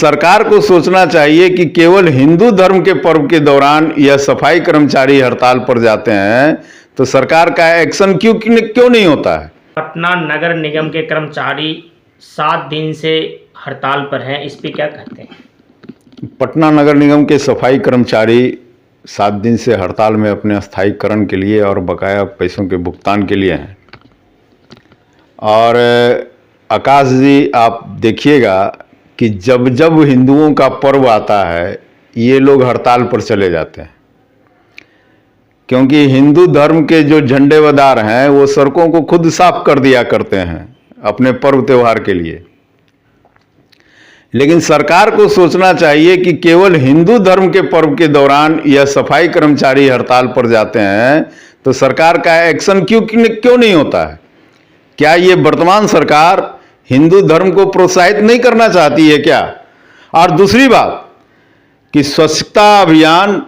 सरकार को सोचना चाहिए कि केवल हिंदू धर्म के पर्व के दौरान यह सफाई कर्मचारी हड़ताल पर जाते हैं तो सरकार का एक्शन क्यों नहीं होता है। पटना नगर निगम के कर्मचारी 7 दिन से हड़ताल पर हैं, इस पे क्या कहते हैं? पटना नगर निगम के सफाई कर्मचारी 7 दिन से हड़ताल में अपने स्थायीकरण के लिए और बकाया पैसों के भुगतान के लिए हैं। और आकाश जी, आप देखिएगा कि जब जब हिंदुओं का पर्व आता है ये लोग हड़ताल पर चले जाते हैं, क्योंकि हिंदू धर्म के जो झंडेदार हैं वो सड़कों को खुद साफ कर दिया करते हैं अपने पर्व त्योहार के लिए। लेकिन सरकार को सोचना चाहिए कि केवल हिंदू धर्म के पर्व के दौरान यह सफाई कर्मचारी हड़ताल पर जाते हैं तो सरकार का एक्शन क्यों नहीं होता है। क्या ये वर्तमान सरकार हिंदू धर्म को प्रोत्साहित नहीं करना चाहती है क्या? और दूसरी बात कि स्वच्छता अभियान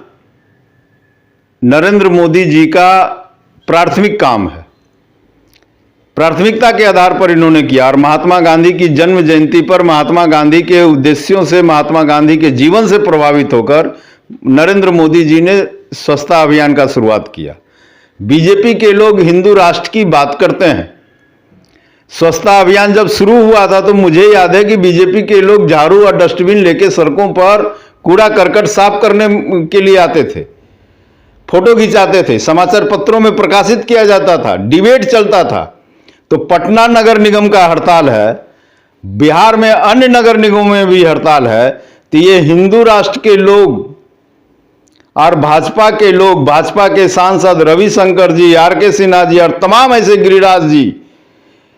नरेंद्र मोदी जी का प्राथमिक काम है, प्राथमिकता के आधार पर इन्होंने किया। और महात्मा गांधी की जन्म जयंती पर महात्मा गांधी के उद्देश्यों से, महात्मा गांधी के जीवन से प्रभावित होकर नरेंद्र मोदी जी ने स्वच्छता अभियान का शुरुआत किया। बीजेपी के लोग हिंदू राष्ट्र की बात करते हैं। स्वच्छता अभियान जब शुरू हुआ था तो मुझे याद है कि बीजेपी के लोग झाड़ू और डस्टबिन लेके सड़कों पर कूड़ा करकट साफ करने के लिए आते थे, फोटो खिंचाते थे, समाचार पत्रों में प्रकाशित किया जाता था, डिबेट चलता था। तो पटना नगर निगम का हड़ताल है, बिहार में अन्य नगर निगमों में भी हड़ताल है, तो ये हिंदू राष्ट्र के लोग और भाजपा के लोग, भाजपा के सांसद रविशंकर जी, आर.के. सिन्हा जी और तमाम ऐसे गिरिराज जी,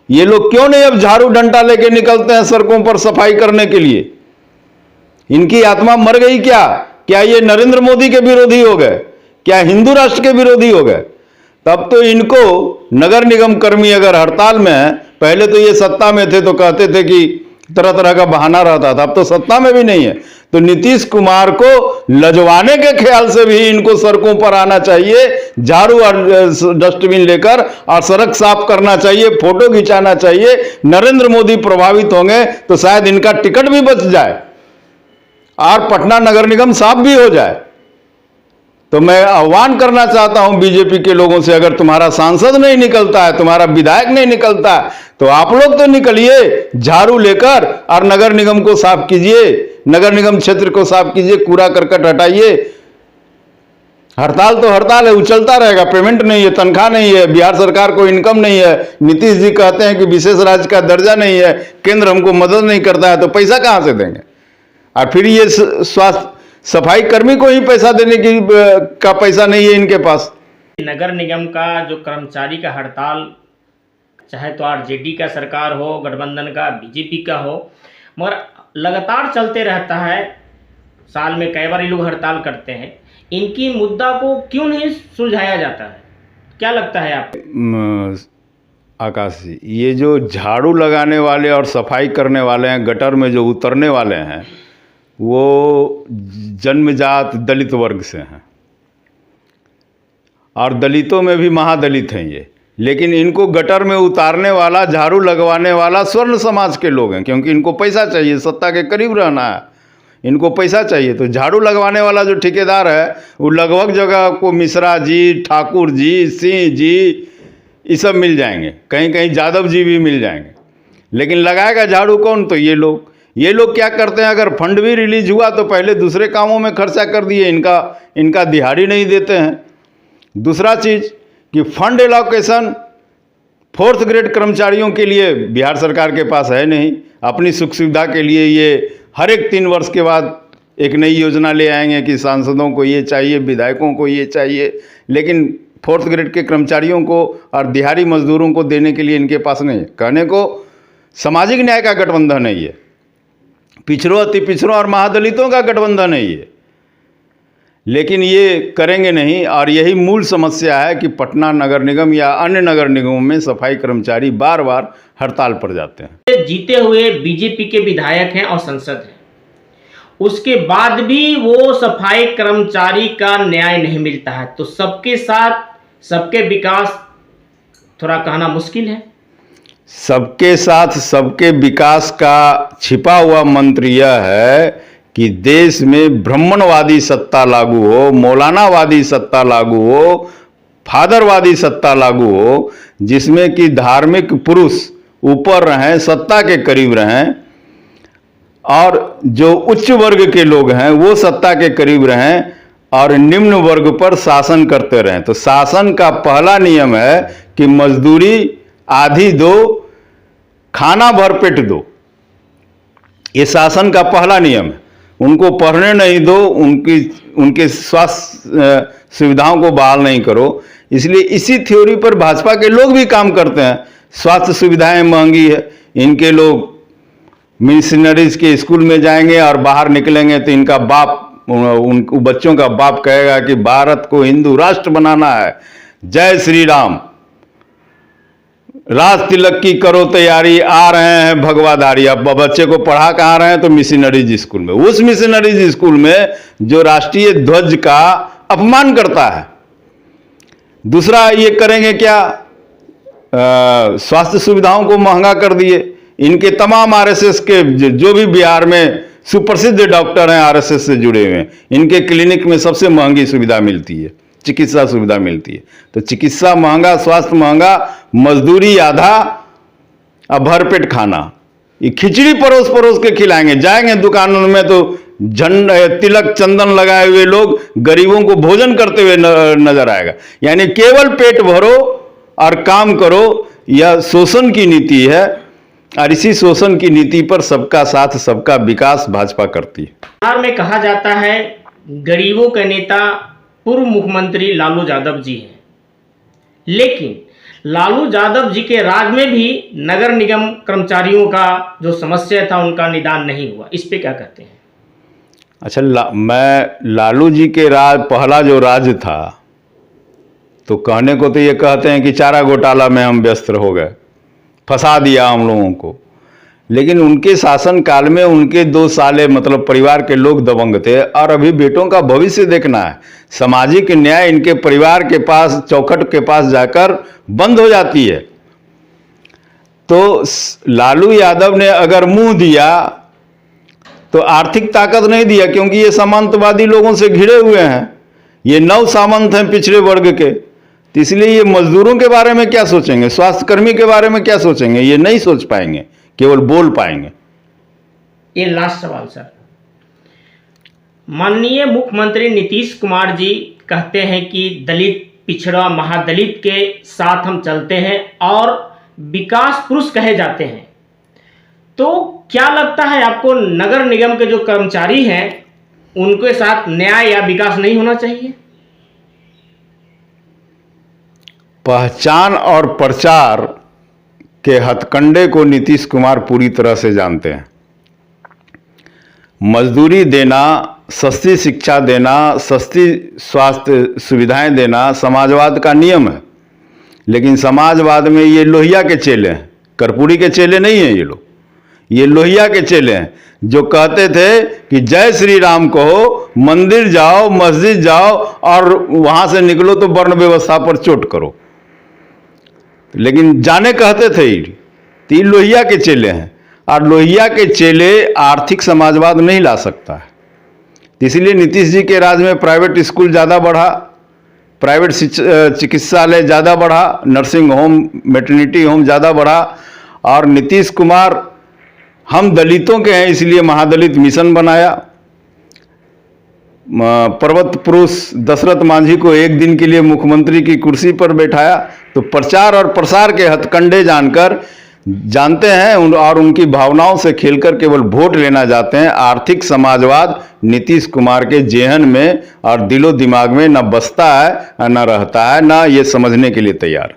ये लोग क्यों नहीं अब झाड़ू डंडा लेके निकलते हैं सड़कों पर सफाई करने के लिए? इनकी आत्मा मर गई क्या? क्या ये नरेंद्र मोदी के विरोधी हो गए? क्या हिंदू राष्ट्र के विरोधी हो गए? तब तो इनको नगर निगम कर्मी अगर हड़ताल में है, पहले तो ये सत्ता में थे तो कहते थे कि तरह तरह का बहाना रहता था, अब तो सत्ता में भी नहीं है। तो नीतीश कुमार को लजवाने के ख्याल से भी इनको सड़कों पर आना चाहिए, झाड़ू और डस्टबिन लेकर, और सड़क साफ करना चाहिए, फोटो खिंचाना चाहिए। नरेंद्र मोदी प्रभावित होंगे तो शायद इनका टिकट भी बच जाए और पटना नगर निगम साफ भी हो जाए। तो मैं आह्वान करना चाहता हूं बीजेपी के लोगों से, अगर तुम्हारा सांसद नहीं निकलता है, तुम्हारा विधायक नहीं निकलता है, तो आप लोग तो निकलिए झाड़ू लेकर और नगर निगम को साफ कीजिए, नगर निगम क्षेत्र को साफ कीजिए, कूड़ा करकट हटाइए। हड़ताल तो हड़ताल है, उछलता रहेगा, पेमेंट नहीं है, तनख्वाह नहीं है, बिहार सरकार को इनकम नहीं है। नीतीश जी कहते हैं कि विशेष राज्य का दर्जा नहीं है, केंद्र हमको मदद नहीं करता है, तो पैसा कहां से देंगे? और फिर ये स्वास्थ्य सफाई कर्मी को ही पैसा देने की का पैसा नहीं है इनके पास। नगर निगम का जो कर्मचारी का हड़ताल, चाहे तो आरजेडी का सरकार हो, गठबंधन का, बीजेपी का हो, मगर लगातार चलते रहता है। साल में कई बार ये लोग हड़ताल करते हैं। इनकी मुद्दा को क्यों नहीं सुलझाया जाता है? क्या लगता है आपको? आकाश जी, ये जो झाड़ू लगाने वाले और सफाई करने वाले हैं, गटर में जो उतरने वाले हैं, वो जन्मजात दलित वर्ग से हैं और दलितों में भी महादलित हैं ये। लेकिन इनको गटर में उतारने वाला, झाड़ू लगवाने वाला स्वर्ण समाज के लोग हैं, क्योंकि इनको पैसा चाहिए, सत्ता के करीब रहना है, इनको पैसा चाहिए। तो झाड़ू लगवाने वाला जो ठेकेदार है वो लगभग जगह को मिश्रा जी, ठाकुर जी, सिंह जी, ये सब मिल जाएंगे, कहीं कहीं यादव जी भी मिल जाएंगे। लेकिन लगाएगा झाड़ू कौन? तो ये लोग। ये लोग क्या करते हैं, अगर फंड भी रिलीज हुआ तो पहले दूसरे कामों में खर्चा कर दिए, इनका दिहाड़ी नहीं देते हैं। दूसरा चीज़ कि फंड एलोकेशन 4th ग्रेड कर्मचारियों के लिए बिहार सरकार के पास है नहीं। अपनी सुख सुविधा के लिए ये हर एक 3 वर्ष के बाद एक नई योजना ले आएंगे कि सांसदों को ये चाहिए, विधायकों को ये चाहिए, लेकिन 4th ग्रेड के कर्मचारियों को और दिहाड़ी मजदूरों को देने के लिए इनके पास नहीं है। कहने को सामाजिक न्याय का गठबंधन है ये, पिछड़ों, अति पिछड़ों और महादलितों का गठबंधन है ये, लेकिन ये करेंगे नहीं। और यही मूल समस्या है कि पटना नगर निगम या अन्य नगर निगमों में सफाई कर्मचारी बार बार हड़ताल पर जाते हैं। जीते हुए बीजेपी के विधायक हैं और सांसद हैं, उसके बाद भी वो सफाई कर्मचारी का न्याय नहीं मिलता है, तो सबके साथ सबके विकास थोड़ा कहना मुश्किल है। सबके साथ सबके विकास का छिपा हुआ मंत्र यह है कि देश में ब्राह्मणवादी सत्ता लागू हो, मौलानावादी सत्ता लागू हो, फादरवादी सत्ता लागू हो, जिसमें कि धार्मिक पुरुष ऊपर रहें, सत्ता के करीब रहें, और जो उच्च वर्ग के लोग हैं वो सत्ता के करीब रहें और निम्न वर्ग पर शासन करते रहें। तो शासन का पहला नियम है कि मजदूरी आधी दो, खाना भरपेट दो। ये शासन का पहला नियम है। उनको पढ़ने नहीं दो, उनके स्वास्थ्य सुविधाओं को बहाल नहीं करो। इसलिए इसी थ्योरी पर भाजपा के लोग भी काम करते हैं। स्वास्थ्य सुविधाएं महंगी है, इनके लोग मिशनरीज के स्कूल में जाएंगे और बाहर निकलेंगे तो इनका बाप, उन बच्चों का बाप कहेगा कि भारत को हिंदू राष्ट्र बनाना है, जय श्री राम, राज तिलक की करो तैयारी, आ रहे हैं भगवाधारी। अब बच्चे को पढ़ा कहाँ रहे हैं? तो मिशनरीज स्कूल में। उस मिशनरीज स्कूल में जो राष्ट्रीय ध्वज का अपमान करता है। दूसरा ये करेंगे क्या, स्वास्थ्य सुविधाओं को महंगा कर दिए। इनके तमाम आरएसएस के जो भी बिहार में सुप्रसिद्ध डॉक्टर हैं आरएसएस से जुड़े हुए हैं, इनके क्लिनिक में सबसे महंगी सुविधा मिलती है, चिकित्सा सुविधा मिलती है। तो चिकित्सा महंगा, स्वास्थ्य महंगा, मजदूरी आधा, अब भरपेट खाना। ये खिचड़ी परोस परोस के खिलाएंगे। जाएंगे दुकानों में तो तिलक चंदन लगाए हुए लोग गरीबों को भोजन करते हुए नजर आएगा। यानी केवल पेट भरो और काम करो, यह शोषण की नीति है। और इसी शोषण की नीति पर सबका साथ सबका विकास भाजपा करती है। बिहार में कहा जाता है गरीबों के नेता पूर्व मुख्यमंत्री लालू यादव जी हैं, लेकिन लालू यादव जी के राज में भी नगर निगम कर्मचारियों का जो समस्या था उनका निदान नहीं हुआ। इस पे क्या कहते हैं? अच्छा, मैं लालू जी के राज, पहला जो राज था, तो कहने को तो ये कहते हैं कि चारा घोटाला में हम व्यस्त हो गए, फंसा दिया हम लोगों को। लेकिन उनके शासन काल में उनके 2 साले मतलब परिवार के लोग दबंग थे। और अभी बेटों का भविष्य देखना है। सामाजिक न्याय इनके परिवार के पास, चौखट के पास जाकर बंद हो जाती है। तो लालू यादव ने अगर मुंह दिया तो आर्थिक ताकत नहीं दिया, क्योंकि ये सामंतवादी लोगों से घिरे हुए हैं। ये 9 सामंत हैं पिछड़े वर्ग के। तो इसलिए ये मजदूरों के बारे में क्या सोचेंगे, स्वास्थ्यकर्मी के बारे में क्या सोचेंगे? ये नहीं सोच पाएंगे, केवल बोल पाएंगे। ये लास्ट सवाल सर, माननीय मुख्यमंत्री नीतीश कुमार जी कहते हैं कि दलित, पिछड़ा, महादलित के साथ हम चलते हैं और विकास पुरुष कहे जाते हैं। तो क्या लगता है आपको, नगर निगम के जो कर्मचारी हैं उनके साथ न्याय या विकास नहीं होना चाहिए? पहचान और प्रचार के हथकंडे को नीतीश कुमार पूरी तरह से जानते हैं। मजदूरी देना, सस्ती शिक्षा देना, सस्ती स्वास्थ्य सुविधाएं देना समाजवाद का नियम है। लेकिन समाजवाद में ये लोहिया के चेले हैं, कर्पूरी के चेले नहीं हैं ये लोग। ये लोहिया के चेले हैं जो कहते थे कि जय श्री राम कहो, मंदिर जाओ, मस्जिद जाओ और वहां से निकलो तो वर्ण व्यवस्था पर चोट करो। लेकिन जाने कहते थे ये लोहिया के चेले हैं। और लोहिया के चेले आर्थिक समाजवाद नहीं ला सकता है। इसलिए नीतीश जी के राज में प्राइवेट स्कूल ज़्यादा बढ़ा, प्राइवेट चिकित्सालय ज़्यादा बढ़ा, नर्सिंग होम, मैटरनिटी होम ज़्यादा बढ़ा। और नीतीश कुमार, हम दलितों के हैं इसलिए महादलित मिशन बनाया। पर्वत पुरुष दशरथ मांझी को एक दिन के लिए मुख्यमंत्री की कुर्सी पर बैठाया। तो प्रचार और प्रसार के हथकंडे जानते हैं और उनकी भावनाओं से खेलकर केवल वोट लेना चाहते हैं। आर्थिक समाजवाद नीतीश कुमार के जेहन में और दिलो दिमाग में न बसता है न रहता है, न ये समझने के लिए तैयार।